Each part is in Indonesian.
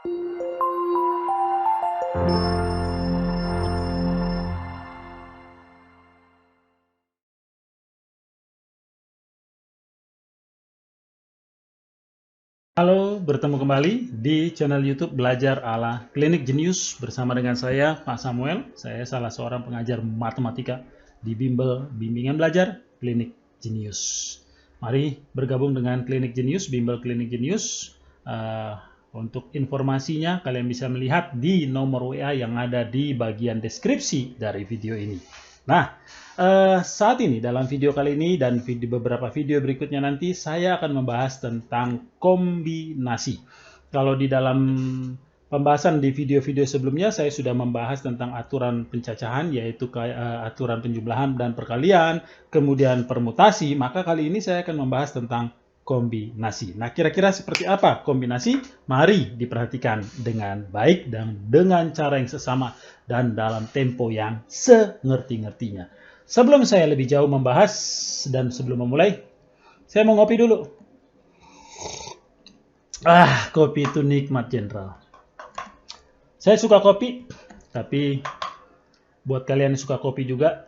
Halo, bertemu kembali di channel YouTube Belajar ala Klinik Jenius bersama dengan saya, Pak Samuel. Saya salah seorang pengajar matematika di Bimbel Bimbingan Belajar Klinik Jenius. Mari bergabung dengan Klinik Jenius, Bimbel Klinik Jenius. Untuk informasinya, kalian bisa melihat di nomor WA yang ada di bagian deskripsi dari video ini. Nah, saat ini dalam video kali ini dan beberapa video berikutnya nanti saya akan membahas tentang kombinasi. Kalau di dalam pembahasan di video-video sebelumnya saya sudah membahas tentang aturan pencacahan, yaitu aturan penjumlahan dan perkalian, kemudian permutasi, maka kali ini saya akan membahas tentang kombinasi. Nah, kira-kira seperti apa kombinasi? Mari diperhatikan dengan baik dan dengan cara yang sesama dan dalam tempo yang sengerti-ngertinya. Sebelum saya lebih jauh membahas dan sebelum memulai, saya mau ngopi dulu. Kopi itu nikmat jenderal. Saya suka kopi, tapi buat kalian yang suka kopi juga,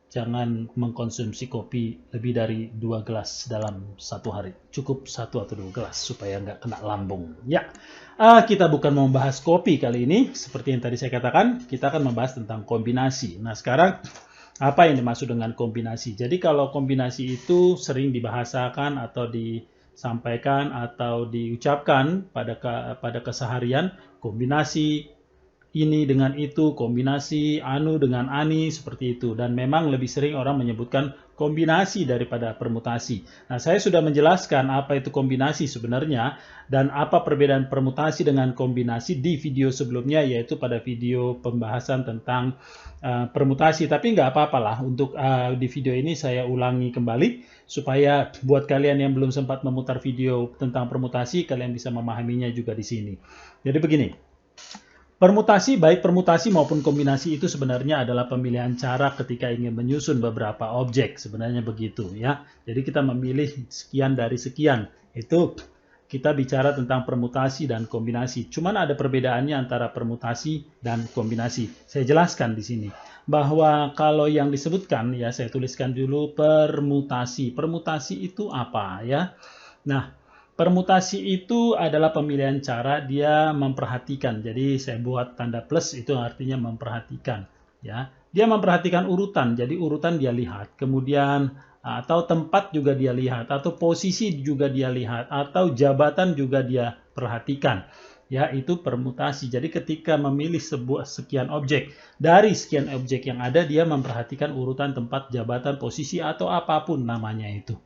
jangan mengkonsumsi kopi lebih dari 2 gelas dalam satu hari. Cukup 1 atau 2 gelas supaya nggak kena lambung. Ya, kita bukan mau membahas kopi kali ini. Seperti yang tadi saya katakan, kita akan membahas tentang kombinasi. Nah, sekarang apa yang dimaksud dengan kombinasi? Jadi kalau kombinasi itu sering dibahasakan atau disampaikan atau diucapkan pada keseharian, kombinasi ini dengan itu, kombinasi anu dengan ani, seperti itu. Dan memang lebih sering orang menyebutkan kombinasi daripada permutasi. Nah, saya sudah menjelaskan apa itu kombinasi sebenarnya dan apa perbedaan permutasi dengan kombinasi di video sebelumnya, yaitu pada video pembahasan tentang permutasi. Tapi nggak apa-apalah, untuk di video ini saya ulangi kembali supaya buat kalian yang belum sempat memutar video tentang permutasi, kalian bisa memahaminya juga di sini. Jadi begini. Permutasi, baik permutasi maupun kombinasi itu sebenarnya adalah pemilihan cara ketika ingin menyusun beberapa objek. Sebenarnya begitu ya. Jadi kita memilih sekian dari sekian. Itu kita bicara tentang permutasi dan kombinasi. Cuman ada perbedaannya antara permutasi dan kombinasi. Saya jelaskan di sini. Bahwa kalau yang disebutkan, ya saya tuliskan dulu permutasi. Permutasi itu apa ya? Nah, permutasi itu adalah pemilihan cara dia memperhatikan. Jadi saya buat tanda plus, itu artinya memperhatikan. Ya, dia memperhatikan urutan. Jadi urutan dia lihat. Kemudian atau tempat juga dia lihat. Atau posisi juga dia lihat. Atau jabatan juga dia perhatikan. Ya, itu permutasi. Jadi ketika memilih sekian objek, dari sekian objek yang ada, dia memperhatikan urutan, tempat, jabatan, posisi, atau apapun namanya itu.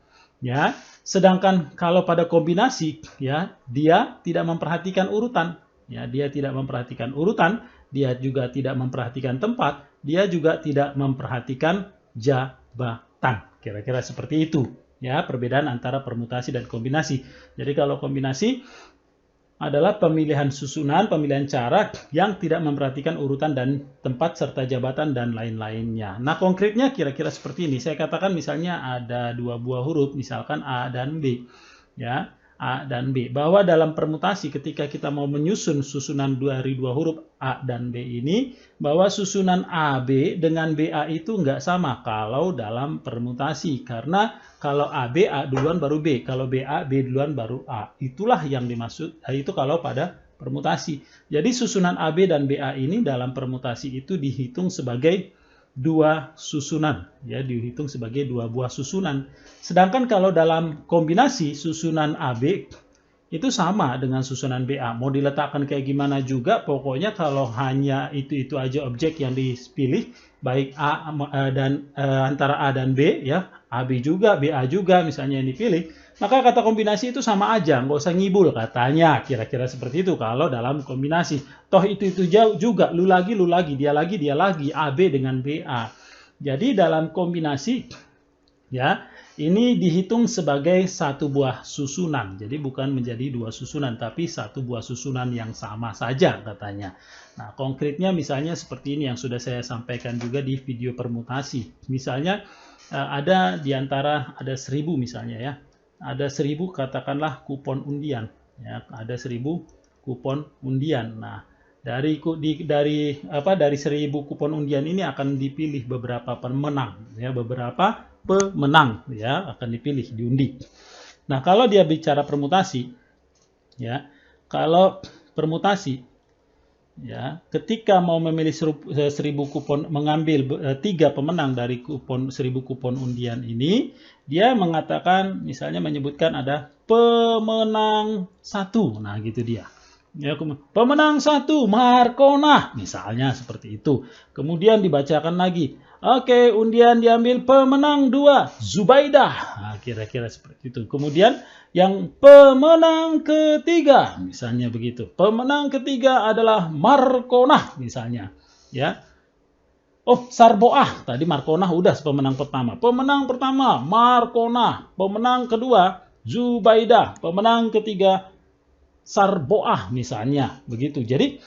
Ya, sedangkan kalau pada kombinasi, ya, dia tidak memperhatikan urutan. Ya, dia tidak memperhatikan urutan, dia juga tidak memperhatikan tempat, dia juga tidak memperhatikan jabatan. Kira-kira seperti itu. Ya, perbedaan antara permutasi dan kombinasi. Jadi kalau kombinasi adalah pemilihan susunan, pemilihan cara yang tidak memperhatikan urutan dan tempat serta jabatan dan lain-lainnya. Nah, konkretnya kira-kira seperti ini. Saya katakan misalnya ada 2 buah huruf, misalkan A dan B. Ya, A dan B. Bahwa dalam permutasi ketika kita mau menyusun susunan dari 2 huruf A dan B ini, bahwa susunan AB dengan BA itu nggak sama kalau dalam permutasi. Karena kalau AB, A duluan baru B. Kalau BA, B duluan baru A. Itulah yang dimaksud, itu kalau pada permutasi. Jadi susunan AB dan BA ini dalam permutasi itu dihitung sebagai 2 susunan. Ya, dihitung sebagai 2 buah susunan. Sedangkan kalau dalam kombinasi, susunan AB itu sama dengan susunan BA. Mau diletakkan kayak gimana juga, pokoknya kalau hanya itu aja objek yang dipilih, baik A dan antara A dan B, ya, AB juga, BA juga misalnya yang dipilih, maka kata kombinasi itu sama aja, nggak usah ngibul katanya, kira-kira seperti itu kalau dalam kombinasi. Toh itu jauh juga, lu lagi, dia lagi, AB dengan BA. Jadi dalam kombinasi, ya, ini dihitung sebagai 1 buah susunan. Jadi bukan menjadi 2 susunan, tapi 1 buah susunan yang sama saja katanya. Nah, konkretnya misalnya seperti ini yang sudah saya sampaikan juga di video permutasi. Misalnya ada di antara ada 1000 misalnya ya. Ada 1000 katakanlah kupon undian. Ya, ada 1000 kupon undian. Nah, dari 1000 kupon undian ini akan dipilih beberapa pemenang, ya, beberapa pemenang, ya, akan dipilih, diundi. Nah, kalau dia bicara permutasi, ya, kalau permutasi, ya, ketika mau memilih 1000 kupon, mengambil 3 pemenang dari 1000 kupon undian ini, dia mengatakan, misalnya menyebutkan ada pemenang 1. Nah, gitu dia. Ya, pemenang 1 Markona, misalnya seperti itu. Kemudian dibacakan lagi. Oke, undian diambil pemenang 2 Zubaidah. Nah, kira-kira seperti itu. Kemudian yang pemenang ketiga, misalnya begitu. Pemenang ketiga adalah Markona, misalnya. Ya. Oh, Sarboah. Tadi Markona udah pemenang pertama. Pemenang pertama Markona. Pemenang kedua Zubaidah. Pemenang ketiga Sarboah, misalnya. Begitu. Jadi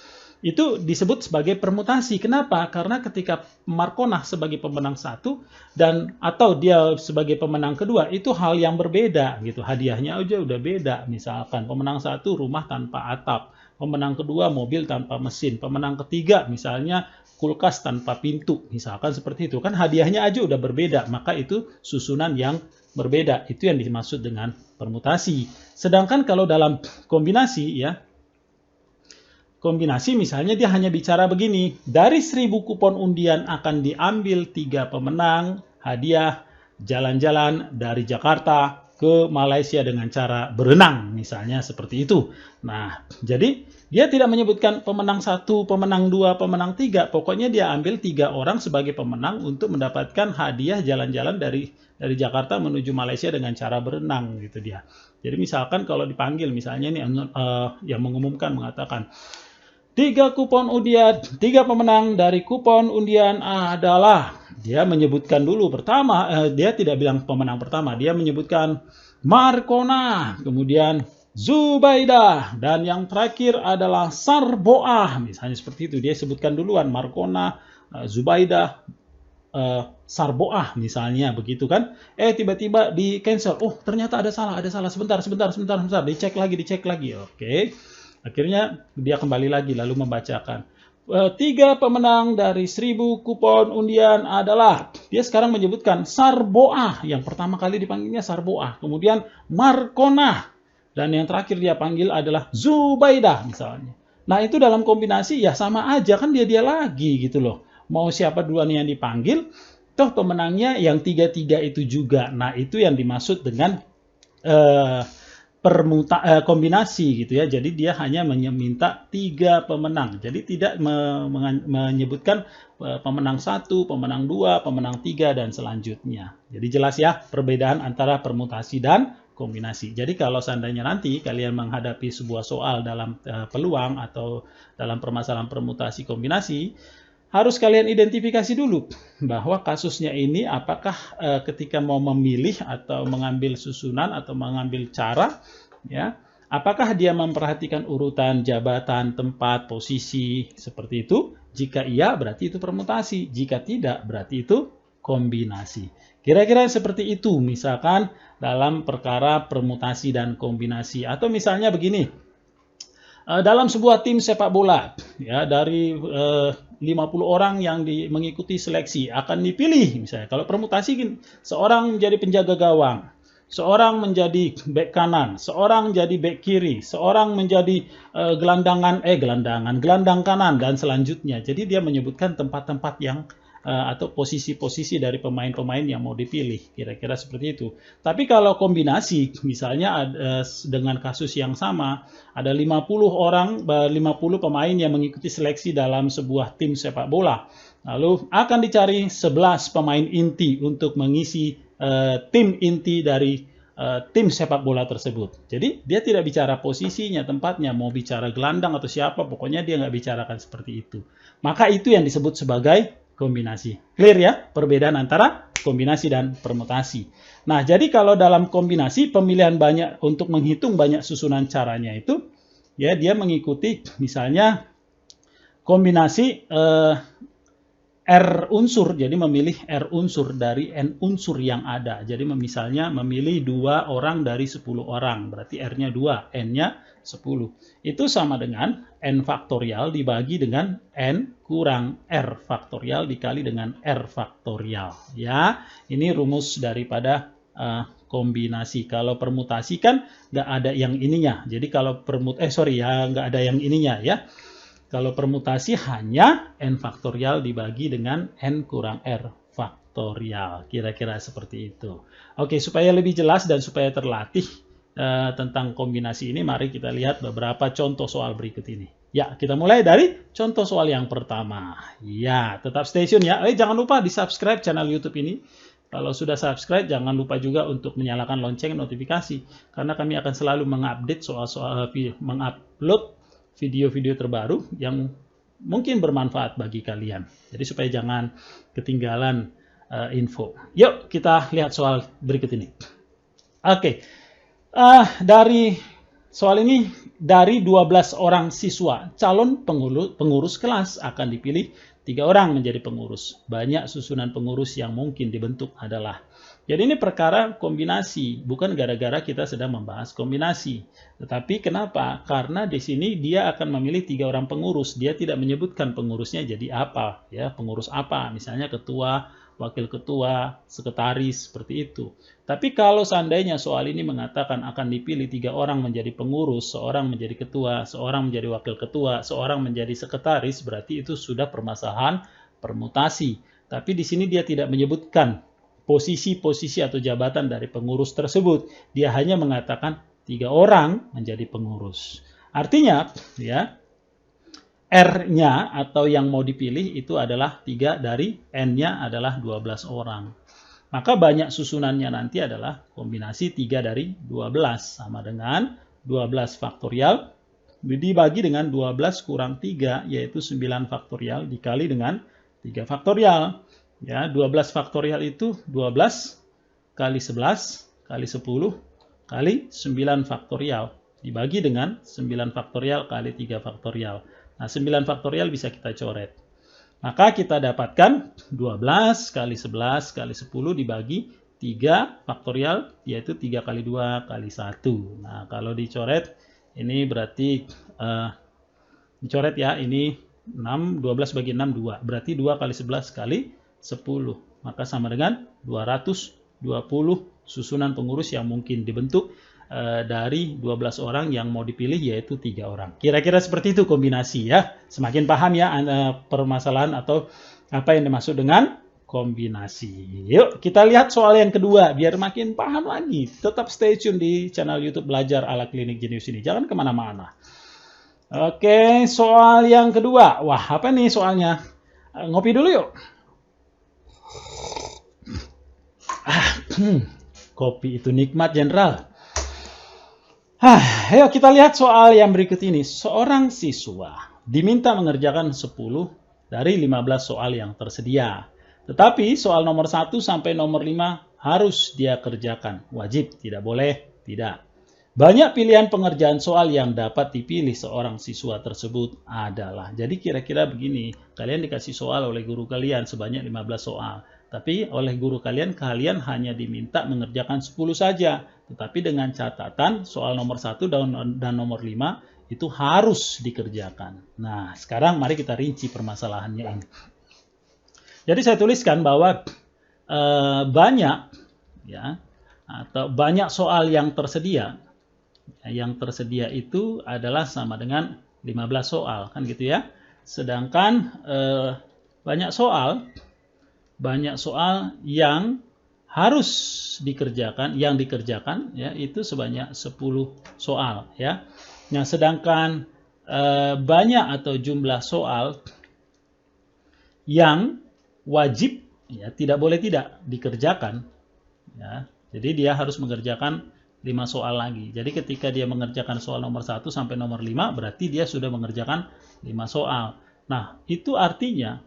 itu disebut sebagai permutasi. Kenapa? Karena ketika Markona sebagai pemenang 1 dan atau dia sebagai pemenang kedua, itu hal yang berbeda gitu. Hadiahnya aja udah beda. Misalkan pemenang 1 rumah tanpa atap, pemenang kedua mobil tanpa mesin, pemenang ketiga misalnya kulkas tanpa pintu. Misalkan seperti itu. Kan hadiahnya aja udah berbeda, maka itu susunan yang berbeda. Itu yang dimaksud dengan permutasi. Sedangkan kalau dalam kombinasi, ya, kombinasi misalnya dia hanya bicara begini, dari 1000 kupon undian akan diambil 3 pemenang hadiah jalan-jalan dari Jakarta ke Malaysia dengan cara berenang, misalnya seperti itu. Nah, jadi dia tidak menyebutkan pemenang 1, pemenang 2, pemenang 3. Pokoknya dia ambil 3 orang sebagai pemenang untuk mendapatkan hadiah jalan-jalan dari Jakarta menuju Malaysia dengan cara berenang, gitu dia. Jadi misalkan kalau dipanggil, misalnya ini yang mengumumkan mengatakan 3 kupon undian, 3 pemenang dari kupon undian adalah, dia menyebutkan dulu pertama, dia tidak bilang pemenang pertama, dia menyebutkan Markona, kemudian Zubaidah, dan yang terakhir adalah Sarboah, misalnya seperti itu. Dia sebutkan duluan Markona, Zubaidah, Sarboah, misalnya begitu kan. Tiba-tiba di cancel. Oh, ternyata ada salah. Sebentar. Dicek lagi. Oke. Akhirnya dia kembali lagi lalu membacakan 3 pemenang dari 1000 kupon undian adalah, dia sekarang menyebutkan Sarboah, yang pertama kali dipanggilnya Sarboah, kemudian Markona, dan yang terakhir dia panggil adalah Zubaidah misalnya. Nah, itu dalam kombinasi ya sama aja kan, dia lagi gitu loh. Mau siapa duluan yang dipanggil, toh pemenangnya yang 3-3 itu juga. Nah, itu yang dimaksud dengan kombinasi gitu ya. Jadi dia hanya meminta 3 pemenang. Jadi tidak menyebutkan pemenang 1, pemenang 2, pemenang 3 dan selanjutnya. Jadi jelas ya perbedaan antara permutasi dan kombinasi. Jadi kalau seandainya nanti kalian menghadapi sebuah soal dalam peluang atau dalam permasalahan permutasi kombinasi, harus kalian identifikasi dulu bahwa kasusnya ini apakah ketika mau memilih atau mengambil susunan atau mengambil cara, ya, apakah dia memperhatikan urutan jabatan, tempat, posisi seperti itu? Jika iya, berarti itu permutasi. Jika tidak, berarti itu kombinasi. Kira-kira seperti itu misalkan dalam perkara permutasi dan kombinasi. Atau misalnya begini, dalam sebuah tim sepak bola, ya, dari 50 orang yang mengikuti seleksi akan dipilih, misalnya kalau permutasi seorang menjadi penjaga gawang, seorang menjadi bek kanan, seorang menjadi bek kiri, seorang menjadi gelandang kanan dan selanjutnya. Jadi dia menyebutkan tempat-tempat yang atau posisi-posisi dari pemain-pemain yang mau dipilih, kira-kira seperti itu. Tapi kalau kombinasi, misalnya dengan kasus yang sama, ada 50 pemain yang mengikuti seleksi dalam sebuah tim sepak bola. Lalu akan dicari 11 pemain inti untuk mengisi tim inti dari tim sepak bola tersebut. Jadi dia tidak bicara posisinya, tempatnya, mau bicara gelandang atau siapa, pokoknya dia nggak bicarakan seperti itu. Maka itu yang disebut sebagai kombinasi. Clear ya perbedaan antara kombinasi dan permutasi. Nah, jadi kalau dalam kombinasi pemilihan banyak untuk menghitung banyak susunan caranya itu, ya dia mengikuti misalnya kombinasi R unsur, jadi memilih R unsur dari N unsur yang ada. Jadi misalnya memilih 2 orang dari 10 orang, berarti R-nya 2, N-nya 10. Itu sama dengan N faktorial dibagi dengan N kurang R faktorial dikali dengan R faktorial. Ya, ini rumus daripada kombinasi. Kalau permutasi kan nggak ada yang ininya. Jadi kalau nggak ada yang ininya ya. Kalau permutasi hanya N faktorial dibagi dengan N kurang R faktorial. Kira-kira seperti itu. Oke, supaya lebih jelas dan supaya terlatih tentang kombinasi ini, mari kita lihat beberapa contoh soal berikut ini. Ya, kita mulai dari contoh soal yang pertama. Ya, tetap stay tune ya. Jangan lupa di subscribe channel YouTube ini. Kalau sudah subscribe, jangan lupa juga untuk menyalakan lonceng notifikasi. Karena kami akan selalu mengupdate soal-soal, mengupload video-video terbaru yang mungkin bermanfaat bagi kalian. Jadi supaya jangan ketinggalan info. Yuk kita lihat soal berikut ini. Oke, dari soal ini, dari 12 orang siswa, calon pengurus kelas akan dipilih 3 orang menjadi pengurus. Banyak susunan pengurus yang mungkin dibentuk adalah. Jadi ini perkara kombinasi, bukan gara-gara kita sedang membahas kombinasi. Tetapi kenapa? Karena di sini dia akan memilih 3 orang pengurus. Dia tidak menyebutkan pengurusnya jadi apa, ya, pengurus apa, misalnya ketua, wakil ketua, sekretaris, seperti itu. Tapi kalau seandainya soal ini mengatakan akan dipilih 3 orang menjadi pengurus, seorang menjadi ketua, seorang menjadi wakil ketua, seorang menjadi sekretaris, berarti itu sudah permasalahan permutasi. Tapi di sini dia tidak menyebutkan posisi-posisi atau jabatan dari pengurus tersebut. Dia hanya mengatakan 3 orang menjadi pengurus. Artinya, ya, R-nya atau yang mau dipilih itu adalah 3 dari N-nya adalah 12 orang. Maka banyak susunannya nanti adalah kombinasi 3 dari 12 sama dengan 12 faktorial dibagi dengan 12 kurang 3 yaitu 9 faktorial dikali dengan 3 faktorial. Ya, 12 faktorial itu 12 kali 11 kali 10 kali 9 faktorial dibagi dengan 9 faktorial kali 3 faktorial. Nah, 9 faktorial bisa kita coret. Maka kita dapatkan 12 kali 11 kali 10 dibagi 3 faktorial, yaitu 3 kali 2 kali 1. Nah, kalau dicoret, ini berarti dicoret ya, ini 6, 12 bagi 6, 2. Berarti 2 kali 11 kali 10. Maka sama dengan 220 susunan pengurus yang mungkin dibentuk dari 12 orang yang mau dipilih yaitu 3 orang. Kira-kira seperti itu kombinasi ya. Semakin paham ya permasalahan atau apa yang dimaksud dengan kombinasi. Yuk kita lihat soal yang kedua biar makin paham lagi. Tetap stay tune di channel YouTube Belajar ala Klinik Jenius ini. Jangan kemana-mana. Oke, soal yang kedua. Wah, apa nih soalnya? Ngopi dulu yuk. Kopi itu nikmat, Jenderal. Ayo kita lihat soal yang berikut ini. Seorang siswa diminta mengerjakan 10 dari 15 soal yang tersedia. Tetapi soal nomor 1 sampai nomor 5 harus dia kerjakan. Wajib, tidak boleh, tidak. Banyak pilihan pengerjaan soal yang dapat dipilih seorang siswa tersebut adalah. Jadi kira-kira begini, kalian dikasih soal oleh guru kalian sebanyak 15 soal. Tapi oleh guru kalian hanya diminta mengerjakan 10 saja. Tetapi dengan catatan soal nomor 1 dan nomor 5 itu harus dikerjakan. Nah, sekarang mari kita rinci permasalahannya ini. Jadi saya tuliskan bahwa banyak ya atau banyak soal yang tersedia. Yang tersedia itu adalah sama dengan 15 soal, kan gitu ya. Sedangkan banyak soal yang harus dikerjakan, yang dikerjakan ya itu sebanyak 10 soal ya. Nah, sedangkan banyak atau jumlah soal yang wajib ya tidak boleh tidak dikerjakan ya. Jadi dia harus mengerjakan 5 soal lagi. Jadi ketika dia mengerjakan soal nomor 1 sampai nomor 5 berarti dia sudah mengerjakan 5 soal. Nah, itu artinya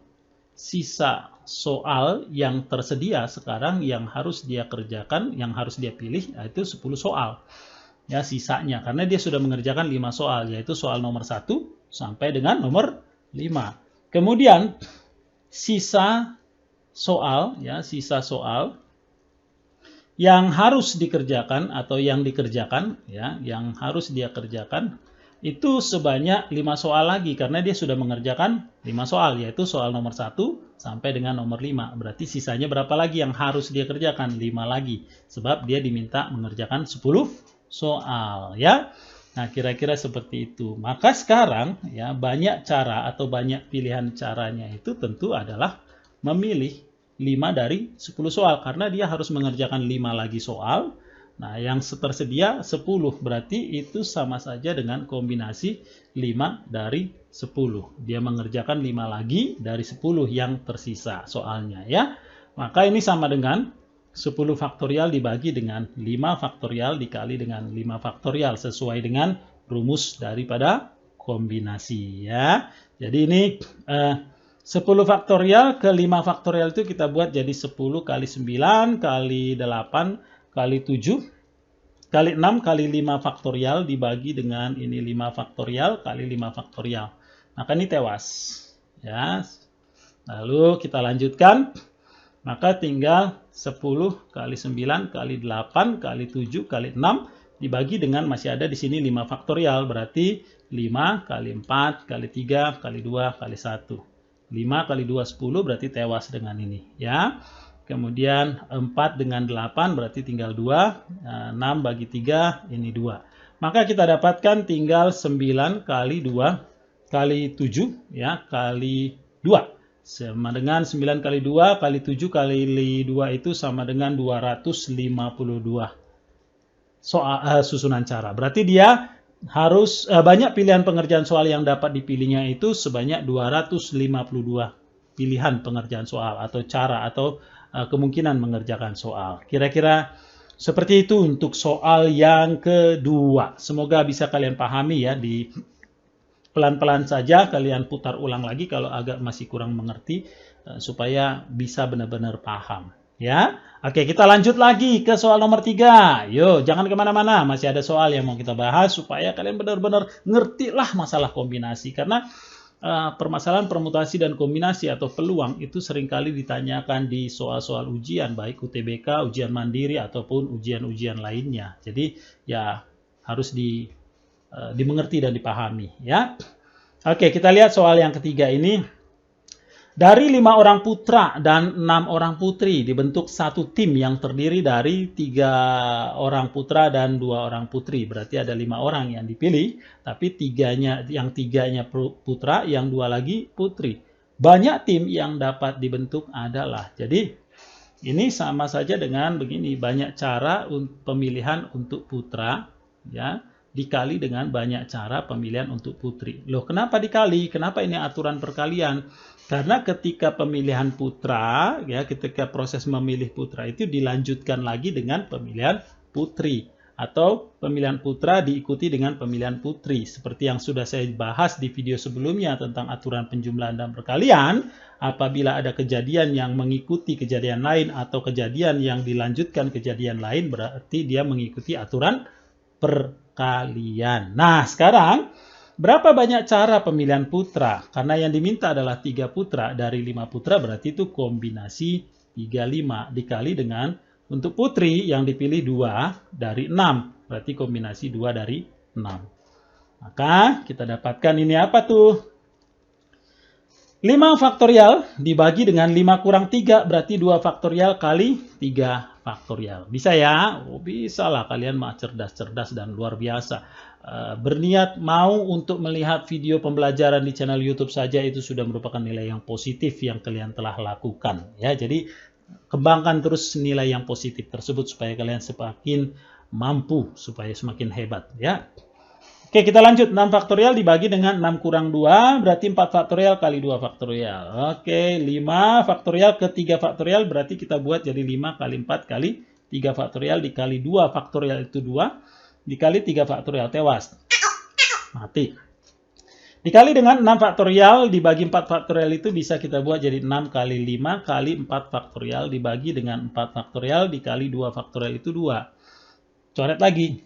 sisa soal yang tersedia sekarang yang harus dia kerjakan, yang harus dia pilih yaitu 10 soal. Ya, sisanya karena dia sudah mengerjakan 5 soal yaitu soal nomor 1 sampai dengan nomor 5. Kemudian sisa soal, ya, sisa soal yang harus dikerjakan atau yang dikerjakan, ya, yang harus dia kerjakan itu sebanyak 5 soal lagi karena dia sudah mengerjakan 5 soal, yaitu soal nomor 1 sampai dengan nomor 5. Berarti sisanya berapa lagi yang harus dia kerjakan? 5 lagi. Sebab dia diminta mengerjakan 10 soal, ya. Nah, kira-kira seperti itu. Maka sekarang, ya, banyak cara atau banyak pilihan caranya itu tentu adalah memilih 5 dari 10 soal karena dia harus mengerjakan 5 lagi soal. Nah, yang tersedia 10, berarti itu sama saja dengan kombinasi 5 dari 10. Dia mengerjakan 5 lagi dari 10 yang tersisa soalnya, ya. Maka ini sama dengan 10 faktorial dibagi dengan 5 faktorial dikali dengan 5 faktorial sesuai dengan rumus daripada kombinasi, ya. Jadi ini 10 faktorial ke 5 faktorial itu kita buat jadi 10 kali 9 kali 8 kali 7 kali 6 kali 5 faktorial dibagi dengan ini 5 faktorial kali 5 faktorial. Maka ini tewas. Ya. Lalu kita lanjutkan. Maka tinggal 10 kali 9 kali 8 kali 7 kali 6 dibagi dengan masih ada di sini 5 faktorial. Berarti 5 kali 4 kali 3 kali 2 kali 1. 5 kali 2 10 berarti tewas dengan ini, ya. Kemudian 4 dengan 8 berarti tinggal 2. 6 bagi 3 ini 2. Maka kita dapatkan tinggal 9 kali 2 kali 7, ya, kali 2. Sama dengan 9 kali 2 kali 7 kali 2 itu sama dengan 252 soal susunan cara. Berarti dia harus banyak pilihan pengerjaan soal yang dapat dipilihnya itu sebanyak 252 pilihan pengerjaan soal atau cara atau kemungkinan mengerjakan soal. Kira-kira seperti itu untuk soal yang kedua. Semoga bisa kalian pahami, ya. Di pelan-pelan saja kalian putar ulang lagi kalau agak masih kurang mengerti supaya bisa benar-benar paham, ya. Oke, kita lanjut lagi ke soal nomor 3. Yo, jangan kemana-mana, masih ada soal yang mau kita bahas supaya kalian benar-benar ngertilah masalah kombinasi. Karena permasalahan permutasi dan kombinasi atau peluang itu seringkali ditanyakan di soal-soal ujian, baik UTBK, ujian mandiri, ataupun ujian-ujian lainnya. Jadi ya harus dimengerti dan dipahami, ya. Oke, kita lihat soal yang ketiga ini. Dari 5 orang putra dan 6 orang putri dibentuk satu tim yang terdiri dari 3 orang putra dan 2 orang putri. Berarti ada 5 orang yang dipilih, tapi yang tiganya putra, yang 2 lagi putri. Banyak tim yang dapat dibentuk adalah. Jadi ini sama saja dengan begini, banyak cara pemilihan untuk putra, ya, dikali dengan banyak cara pemilihan untuk putri. Loh, kenapa dikali? Kenapa ini aturan perkalian? Karena ketika pemilihan putra, ya, ketika proses memilih putra itu dilanjutkan lagi dengan pemilihan putri. Atau pemilihan putra diikuti dengan pemilihan putri. Seperti yang sudah saya bahas di video sebelumnya tentang aturan penjumlahan dan perkalian. Apabila ada kejadian yang mengikuti kejadian lain atau kejadian yang dilanjutkan kejadian lain, berarti dia mengikuti aturan perkalian. Nah, sekarang berapa banyak cara pemilihan putra? Karena yang diminta adalah 3 putra dari 5 putra, berarti itu kombinasi 35 dikali dengan untuk putri yang dipilih 2 dari 6. Berarti kombinasi 2 dari 6. Maka kita dapatkan ini apa tuh? 5 faktorial dibagi dengan 5 kurang 3 berarti 2 faktorial kali 3 faktorial. Bisa ya? Oh, bisa lah, kalian mah cerdas-cerdas dan luar biasa. Berniat mau untuk melihat video pembelajaran di channel YouTube saja itu sudah merupakan nilai yang positif yang kalian telah lakukan, ya. Jadi kembangkan terus nilai yang positif tersebut supaya kalian semakin mampu, supaya semakin hebat, ya. Oke, kita lanjut. 6 faktorial dibagi dengan 6 kurang 2 berarti 4 faktorial kali 2 faktorial. Oke, 5 faktorial ke 3 faktorial berarti kita buat jadi 5 kali 4 kali 3 faktorial dikali 2 faktorial itu 2 dikali 3 faktorial, tewas. Mati. Dikali dengan 6 faktorial dibagi 4 faktorial itu bisa kita buat jadi 6 kali 5 kali 4 faktorial dibagi dengan 4 faktorial dikali 2 faktorial itu 2. Coret lagi.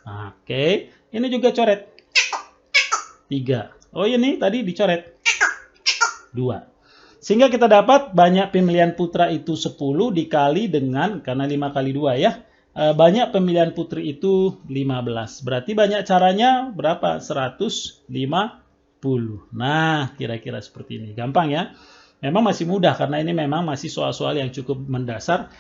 Oke, ini juga coret. 3. Oh, ini tadi dicoret. 2. Sehingga kita dapat banyak pemilihan putra itu 10 dikali dengan, karena 5 kali 2 ya, banyak pemilihan putri itu 15. Berarti banyak caranya berapa? 150. Nah, kira-kira seperti ini. Gampang ya. Memang masih mudah karena ini memang masih soal-soal yang cukup mendasar.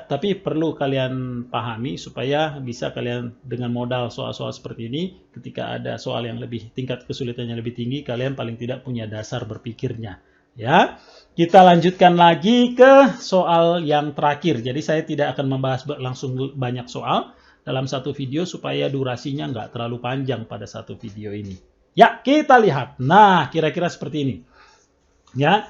Tapi perlu kalian pahami supaya bisa kalian dengan modal soal-soal seperti ini, ketika ada soal yang lebih tingkat kesulitannya lebih tinggi, kalian paling tidak punya dasar berpikirnya. Ya, kita lanjutkan lagi ke soal yang terakhir. Jadi saya tidak akan membahas langsung banyak soal dalam satu video supaya durasinya nggak terlalu panjang pada satu video ini. Ya, kita lihat. Nah, kira-kira seperti ini. Ya.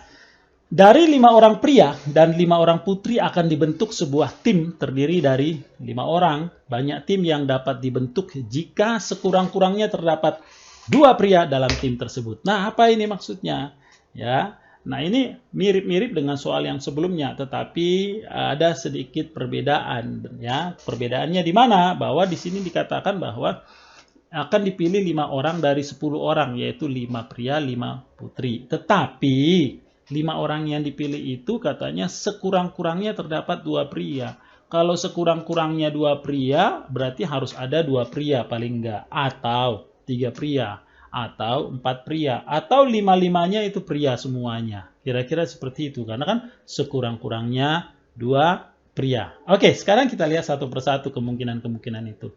Dari 5 orang pria dan 5 orang putri akan dibentuk sebuah tim terdiri dari 5 orang. Banyak tim yang dapat dibentuk jika sekurang-kurangnya terdapat 2 pria dalam tim tersebut. Nah, apa ini maksudnya? Ya, nah ini mirip-mirip dengan soal yang sebelumnya, tetapi ada sedikit perbedaan. Ya, perbedaannya di mana? Bahwa di sini dikatakan bahwa akan dipilih 5 orang dari 10 orang, yaitu 5 pria, 5 putri. Tetapi 5 orang yang dipilih itu katanya sekurang-kurangnya terdapat 2 pria. Kalau sekurang-kurangnya 2 pria, berarti harus ada 2 pria paling enggak. Atau 3 pria. Atau 4 pria. Atau 5-5-nya itu pria semuanya. Kira-kira seperti itu. Karena kan sekurang-kurangnya 2 pria. Oke, sekarang kita lihat satu persatu kemungkinan-kemungkinan itu.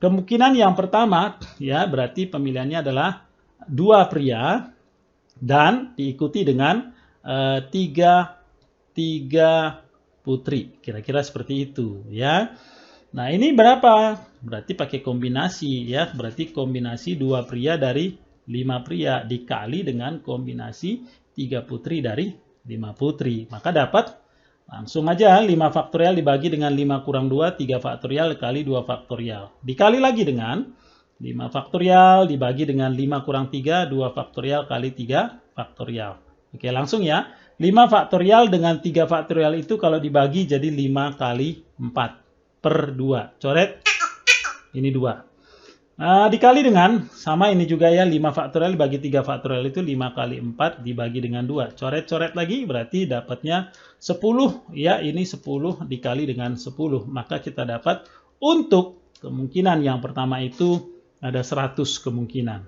Kemungkinan yang pertama, ya berarti pemilihannya adalah 2 pria dan diikuti dengan 3 putri. Kira-kira seperti itu ya. Nah, ini berapa? Berarti pakai kombinasi ya. Berarti kombinasi 2 pria dari 5 pria dikali dengan kombinasi 3 putri dari 5 putri. Maka dapat langsung aja 5 faktorial dibagi dengan 5 kurang 2, 3 faktorial kali 2 faktorial. Dikali lagi dengan 5 faktorial dibagi dengan 5 kurang 3, 2 faktorial kali 3 faktorial. Oke, langsung ya. 5 faktorial dengan 3 faktorial itu kalau dibagi jadi 5 kali 4 per 2. Coret. Ini 2. Dikali dengan, sama ini juga ya, 5 faktorial dibagi 3 faktorial itu 5 kali 4 dibagi dengan 2. Coret-coret lagi, berarti dapatnya 10. Ya, ini 10 dikali dengan 10. Maka kita dapat untuk kemungkinan yang pertama itu ada 100 kemungkinan.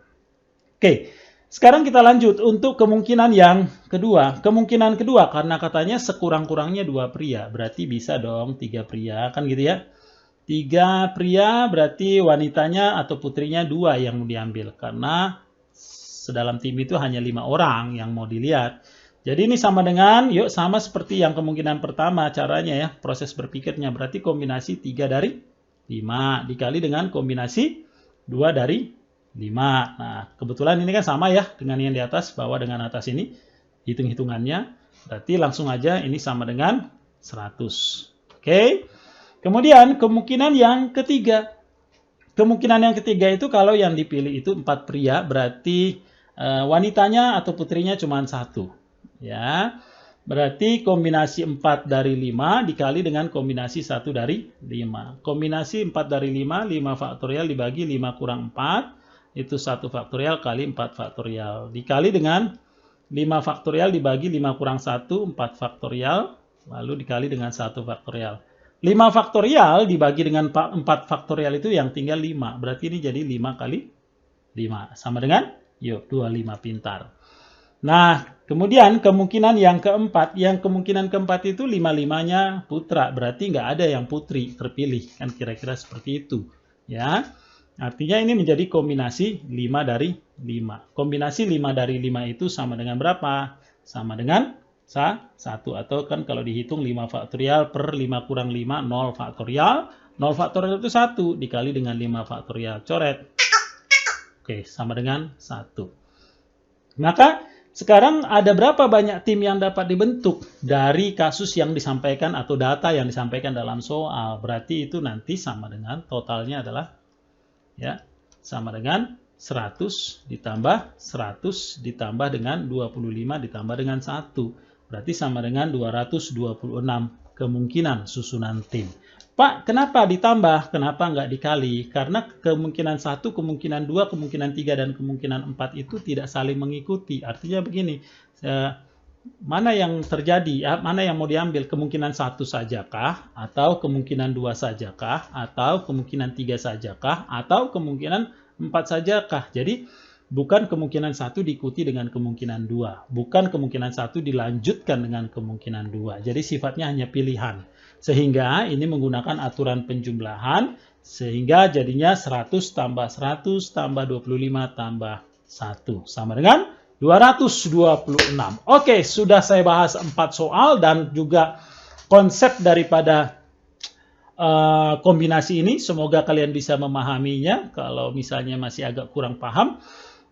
Oke. Sekarang kita lanjut untuk kemungkinan yang kedua. Kemungkinan kedua karena katanya sekurang-kurangnya 2 pria. Berarti bisa dong 3 pria. Kan gitu ya. 3 pria berarti wanitanya atau putrinya 2 yang mau diambil. Karena sedalam tim itu hanya 5 orang yang mau dilihat. Jadi ini sama dengan, yuk sama seperti yang kemungkinan pertama caranya ya. Proses berpikirnya berarti kombinasi 3 dari 5 dikali dengan kombinasi 2 dari 5. Nah, kebetulan ini kan sama ya dengan yang di atas, bawah dengan atas ini. Hitung-hitungannya. Berarti langsung aja ini sama dengan 100. Oke. Kemudian kemungkinan yang ketiga. Kemungkinan yang ketiga itu kalau yang dipilih itu 4 pria, berarti wanitanya atau putrinya cuma 1. Ya. Berarti kombinasi 4 dari 5 dikali dengan kombinasi 1 dari 5. Kombinasi 4 dari 5, 5 faktorial dibagi 5 kurang 4. Itu 1 faktorial kali 4 faktorial. Dikali dengan 5 faktorial dibagi 5 kurang 1, 4 faktorial. Lalu dikali dengan 1 faktorial. 5 faktorial dibagi dengan 4 faktorial itu yang tinggal 5. Berarti ini jadi 5 kali 5. Sama dengan, yuk, 25 pintar. Nah, kemudian kemungkinan yang keempat. Yang kemungkinan keempat itu 5-5-nya putra. Berarti nggak ada yang putri terpilih. Kan kira-kira seperti itu. Ya. Artinya ini menjadi kombinasi 5 dari 5. Kombinasi 5 dari 5 itu sama dengan berapa? Sama dengan 1. Atau kan kalau dihitung 5 faktorial per 5 kurang 5, 0 faktorial. 0 faktorial itu 1 dikali dengan 5 faktorial. Coret. Oke, sama dengan 1. Maka sekarang ada berapa banyak tim yang dapat dibentuk dari kasus yang disampaikan atau data yang disampaikan dalam soal. Berarti itu nanti sama dengan totalnya adalah ya, sama dengan 100 ditambah 100 ditambah dengan 25 ditambah dengan 1. Berarti sama dengan 226 kemungkinan susunan tim. Pak, kenapa ditambah? Kenapa nggak dikali? Karena kemungkinan 1, kemungkinan 2, kemungkinan 3, dan kemungkinan 4 itu tidak saling mengikuti. Artinya begini, mana yang terjadi, mana yang mau diambil? Kemungkinan 1 sajakah? Atau kemungkinan 2 sajakah? Atau kemungkinan 3 sajakah? Atau kemungkinan 4 sajakah? Jadi, bukan kemungkinan 1 diikuti dengan kemungkinan 2. Bukan kemungkinan 1 dilanjutkan dengan kemungkinan 2. Jadi, sifatnya hanya pilihan. Sehingga ini menggunakan aturan penjumlahan, sehingga jadinya 100 tambah 100 tambah 25 tambah 1. Sama dengan 226. Oke, sudah saya bahas 4 soal dan juga konsep daripada kombinasi ini. Semoga kalian bisa memahaminya. Kalau misalnya masih agak kurang paham,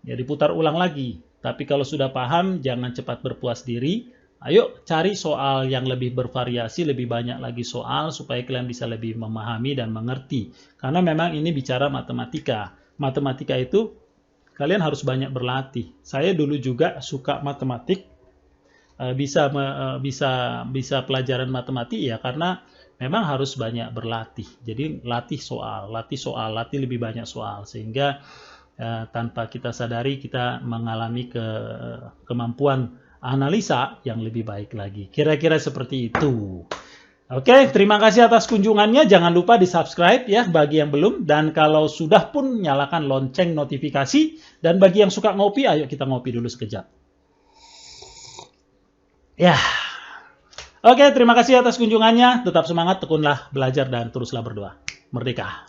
ya diputar ulang lagi. Tapi kalau sudah paham, jangan cepat berpuas diri. Ayo cari soal yang lebih bervariasi, lebih banyak lagi soal supaya kalian bisa lebih memahami dan mengerti. Karena memang ini bicara matematika. Matematika itu kalian harus banyak berlatih. Saya dulu juga suka matematik, bisa pelajaran matematik ya karena memang harus banyak berlatih. Jadi latih latih lebih banyak soal sehingga tanpa kita sadari kita mengalami kemampuan analisa yang lebih baik lagi. Kira-kira seperti itu. Oke, terima kasih atas kunjungannya. Jangan lupa di-subscribe ya bagi yang belum. Dan kalau sudah pun nyalakan lonceng notifikasi. Dan bagi yang suka ngopi, ayo kita ngopi dulu sekejap. Ya. Oke, terima kasih atas kunjungannya. Tetap semangat, tekunlah belajar dan teruslah berdoa. Merdeka.